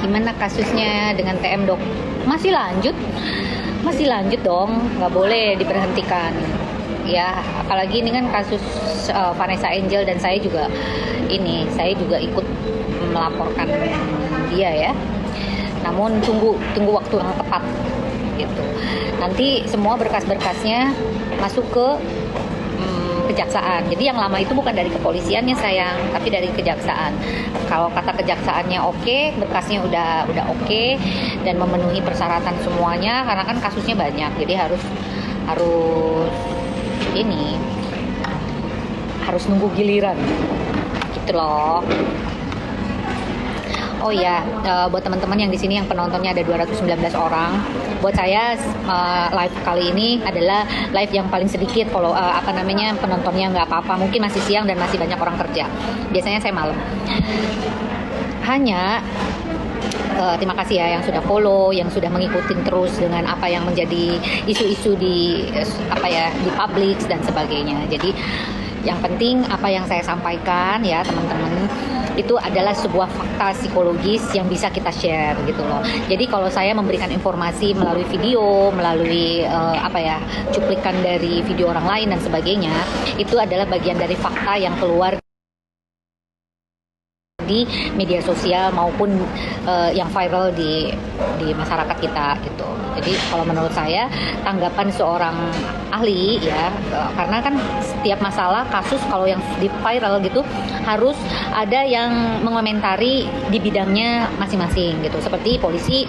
Gimana kasusnya dengan TM Dok? Masih lanjut dong, nggak boleh diberhentikan. Ya, apalagi ini kan kasus Vanessa Angel, dan saya juga ikut melaporkan dia ya. Namun tunggu waktu yang tepat gitu. Nanti semua berkas-berkasnya masuk ke kejaksaan. Jadi yang lama itu bukan dari kepolisiannya sayang, tapi dari kejaksaan. Kalau kata kejaksaannya oke, berkasnya udah oke dan memenuhi persyaratan semuanya, karena kan kasusnya banyak. Jadi harus nunggu giliran gitu loh. Oh iya, buat teman-teman yang di sini yang penontonnya ada 219 orang, buat saya live kali ini adalah live yang paling sedikit. Kalau penontonnya nggak apa-apa, mungkin masih siang dan masih banyak orang kerja. Biasanya saya malam. Hanya terima kasih ya yang sudah follow, yang sudah mengikuti terus dengan apa yang menjadi isu-isu di publik dan sebagainya. Jadi yang penting apa yang saya sampaikan ya teman-teman, itu adalah sebuah fakta psikologis yang bisa kita share gitu loh. Jadi kalau saya memberikan informasi melalui video, melalui cuplikan dari video orang lain dan sebagainya, itu adalah bagian dari fakta yang keluar di media sosial maupun yang viral di masyarakat kita gitu. Jadi kalau menurut saya tanggapan seorang ahli ya, karena kan setiap masalah kasus kalau yang di viral gitu harus ada yang mengomentari di bidangnya masing-masing gitu. Seperti polisi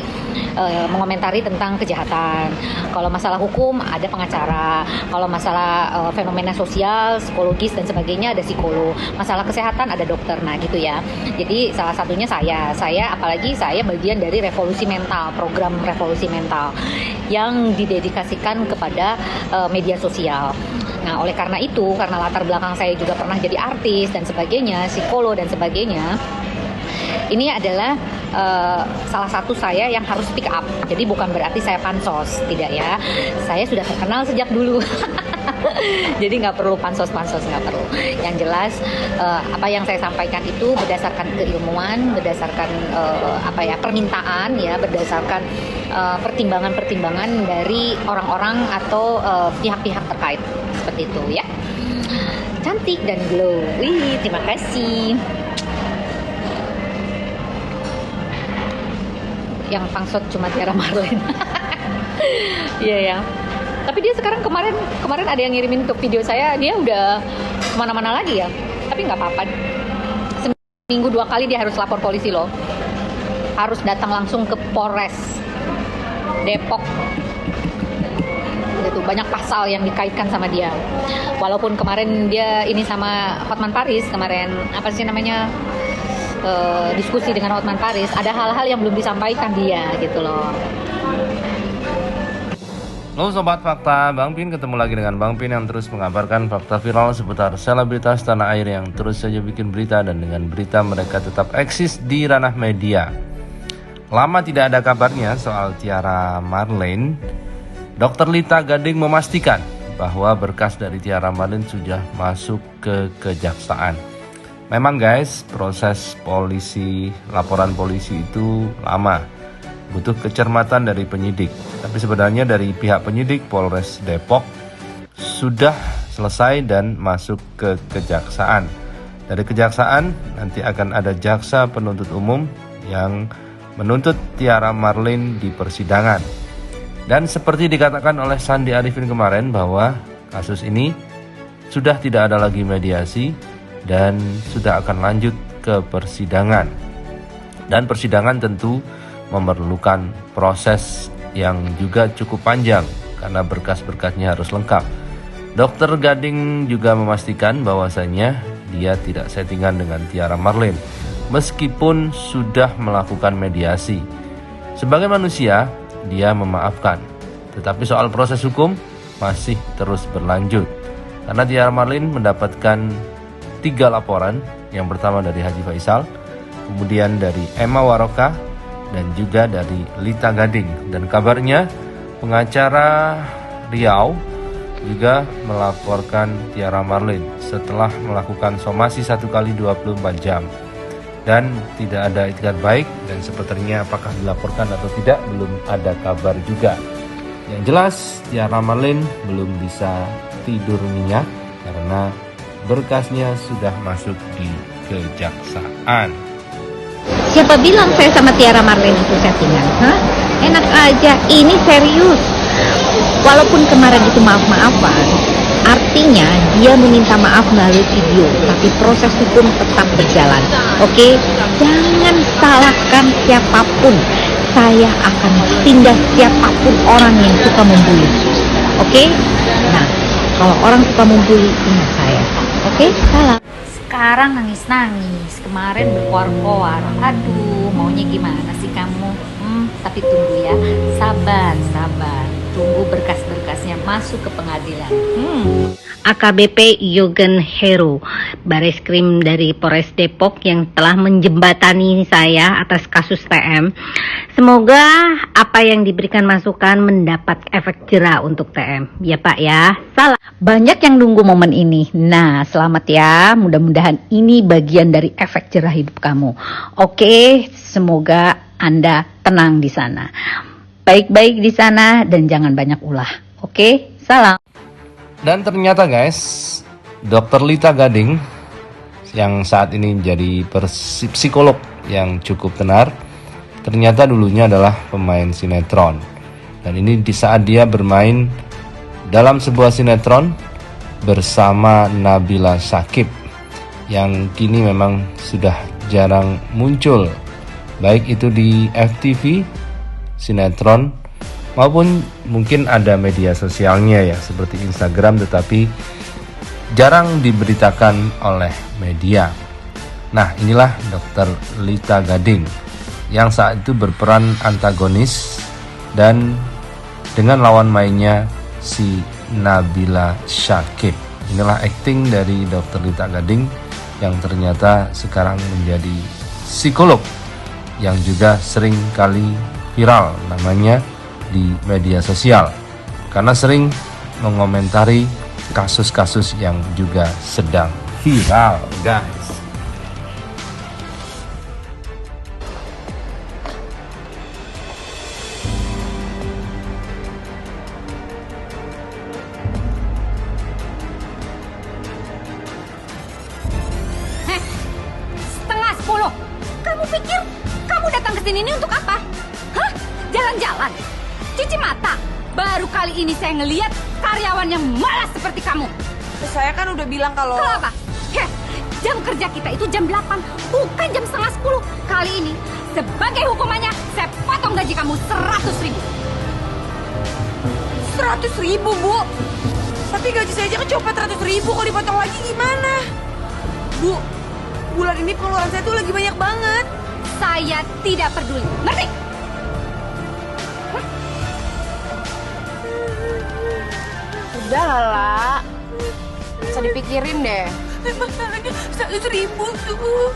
mengomentari tentang kejahatan. Kalau masalah hukum ada pengacara. Kalau masalah fenomena sosial, psikologis dan sebagainya ada psikolog. Masalah kesehatan ada dokter. Nah gitu ya. Jadi salah satunya saya apalagi saya bagian dari revolusi mental, program revolusi mental yang didedikasikan kepada media sosial. Nah oleh karena itu, karena latar belakang saya juga pernah jadi artis dan sebagainya, psikolog dan sebagainya, ini adalah salah satu saya yang harus speak up. Jadi bukan berarti saya pansos, tidak ya. Saya sudah terkenal sejak dulu. Jadi nggak perlu pansos, nggak perlu. Yang jelas apa yang saya sampaikan itu berdasarkan keilmuan, berdasarkan permintaan ya, berdasarkan pertimbangan dari orang-orang atau pihak-pihak terkait seperti itu ya. Cantik dan glow. Wih, terima kasih. Yang pangsot cuma Tiara Marlin. Iya ya. Tapi dia sekarang kemarin ada yang ngirimin ke video saya, dia udah kemana-mana lagi ya. Tapi nggak apa-apa. Seminggu 2 kali dia harus lapor polisi loh. Harus datang langsung ke Polres Depok. Itu banyak pasal yang dikaitkan sama dia. Walaupun kemarin dia ini sama Hotman Paris kemarin, diskusi dengan Hotman Paris, ada hal-hal yang belum disampaikan dia gitu loh. Halo Sobat Fakta, Bang Pin ketemu lagi dengan Bang Pin yang terus mengabarkan fakta viral seputar selebritas tanah air yang terus saja bikin berita, dan dengan berita mereka tetap eksis di ranah media. Lama tidak ada kabarnya soal Tiara Marlin. Dr. Lita Gading memastikan bahwa berkas dari Tiara Marlin sudah masuk ke kejaksaan. Memang guys, proses laporan polisi itu lama, butuh kecermatan dari penyidik. Tapi sebenarnya dari pihak penyidik Polres Depok sudah selesai dan masuk ke kejaksaan. Dari kejaksaan nanti akan ada jaksa penuntut umum yang menuntut Tiara Marlin di persidangan. Dan seperti dikatakan oleh Sandi Arifin kemarin bahwa kasus ini sudah tidak ada lagi mediasi dan sudah akan lanjut ke persidangan. Dan persidangan tentu memerlukan proses yang juga cukup panjang karena berkas-berkasnya harus lengkap. Dr. Gading juga memastikan bahwasanya dia tidak settingan dengan Tiara Marlin meskipun sudah melakukan mediasi. Sebagai manusia, dia memaafkan. Tetapi soal proses hukum masih terus berlanjut. Karena Tiara Marlin mendapatkan 3 laporan. Yang pertama dari Haji Faisal, kemudian dari Emma Waroka, dan juga dari Lita Gading. Dan kabarnya pengacara Riau juga melaporkan Tiara Marlin setelah melakukan somasi 1 kali 24 jam. dan tidak ada itikat baik, dan sepertinya apakah dilaporkan atau tidak belum ada kabar juga. Yang jelas Tiara Marlin belum bisa tidur nyenyak karena berkasnya sudah masuk di kejaksaan. Siapa bilang saya sama Tiara Marlin itu settingan? Hah? Enak aja, ini serius. Walaupun kemarin itu maaf-maafan, artinya dia meminta maaf melalui video, tapi proses hukum tetap berjalan. Oke? Jangan salahkan siapapun. Saya akan tindak siapapun orang yang suka membuli. Oke? Nah, kalau orang suka membuli, ingat saya. Oke? Salam. Sekarang nangis-nangis, kemarin berkoar-koar. Aduh, maunya gimana sih kamu? Tapi tunggu ya, sabar. Tunggu berkas-berkasnya masuk ke pengadilan. AKBP Yogen Heru, Bareskrim dari Polres Depok yang telah menjembatani saya atas kasus TM. Semoga apa yang diberikan masukan mendapat efek jera untuk TM. Ya Pak ya, salah. Banyak yang nunggu momen ini. Nah, selamat ya. Mudah-mudahan ini bagian dari efek jera hidup kamu. Oke, semoga Anda tenang di sana. Baik-baik di sana dan jangan banyak ulah. Oke, salam. Dan ternyata guys, Dr. Lita Gading yang saat ini menjadi psikolog yang cukup tenar, ternyata dulunya adalah pemain sinetron. Dan ini di saat dia bermain dalam sebuah sinetron bersama Nabila Shakib yang kini memang sudah jarang muncul, baik itu di FTV, sinetron, maupun mungkin ada media sosialnya ya seperti Instagram, tetapi jarang diberitakan oleh media. Nah, inilah Dr. Lita Gading yang saat itu berperan antagonis dan dengan lawan mainnya si Nabila Shakib. Inilah akting dari Dr. Lita Gading yang ternyata sekarang menjadi psikolog yang juga sering kali viral namanya di media sosial karena sering mengomentari kasus-kasus yang juga sedang viral, guys. Setengah 10. Kamu pikir kamu datang ke sini ini untuk apa? Hah? Jalan-jalan? Cuci mata? Baru kali ini saya ngelihat karyawan yang malas seperti kamu. Saya kan udah bilang kalau... Kalau apa? Heh, jam kerja kita itu jam 8, bukan jam setengah 10. Kali ini, sebagai hukumannya, saya potong gaji kamu 100.000. 100.000, Bu. Tapi gaji saya aja kan cuma 400.000. Kalau dipotong lagi gimana? Bu, bulan ini pengeluaran saya tuh lagi banyak banget. Saya tidak peduli, ngerti? Udah lah, bisa dipikirin deh. Masalahnya 100.000 tuh.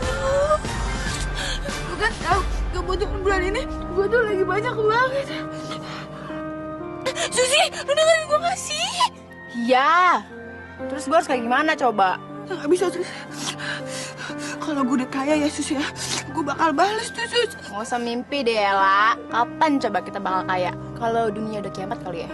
Lu kan tahu kebutuhan bulan ini gue tuh lagi banyak banget. Susi, lu dengerin gue gak sih? Iya. Terus gue harus kayak gimana coba? Gak bisa, Sus. Kalau gue udah kaya ya, Sus ya, gue bakal balas tuh, Sus. Nggak usah mimpi deh, Ella. Kapan coba kita bakal kaya? Kalau dunia udah kiamat kali ya?